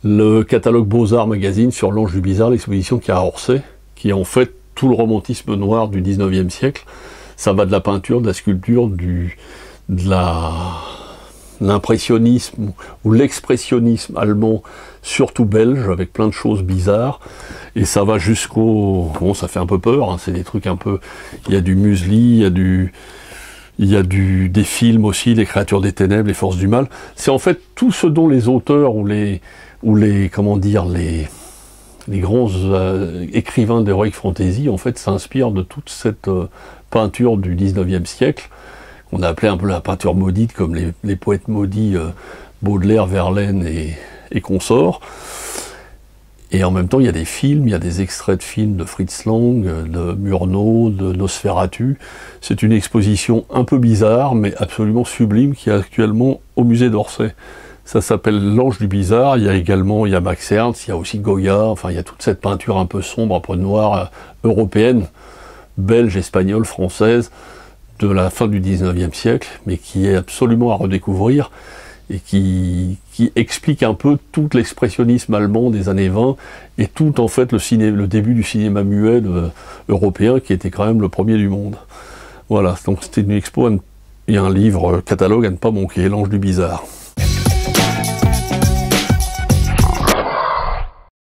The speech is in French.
Le catalogue Beaux-Arts Magazine sur l'Ange du Bizarre, l'exposition qui est à Orsay, qui est en fait tout le romantisme noir du 19e siècle. Ça va de la peinture, de la sculpture, de l'impressionnisme ou l'expressionnisme allemand, surtout belge, avec plein de choses bizarres. Et ça va jusqu'au... Bon, ça fait un peu peur, hein, c'est des trucs un peu... Il y a du muesli, il y a des films aussi, les créatures des ténèbres, les forces du mal. C'est en fait tout ce dont les auteurs ou les comment dire, les grands écrivains d'Heroic Fantasy, en fait, s'inspirent de toute cette peinture du 19e siècle, qu'on a appelé un peu la peinture maudite, comme les poètes maudits Baudelaire, Verlaine et consorts. Et en même temps, il y a des films, il y a des extraits de films de Fritz Lang, de Murnau, de Nosferatu. C'est une exposition un peu bizarre, mais absolument sublime, qui est actuellement au musée d'Orsay. Ça s'appelle l'Ange du Bizarre. Il y a Max Ernst, il y a aussi Goya, enfin il y a toute cette peinture un peu sombre, un peu noire, européenne, belge, espagnole, française, de la fin du 19e siècle, mais qui est absolument à redécouvrir, et qui explique un peu tout l'expressionnisme allemand des années 20, et tout en fait le début du cinéma muet européen, qui était quand même le premier du monde. Voilà, donc c'était une expo et un livre catalogue à ne pas manquer, l'Ange du Bizarre.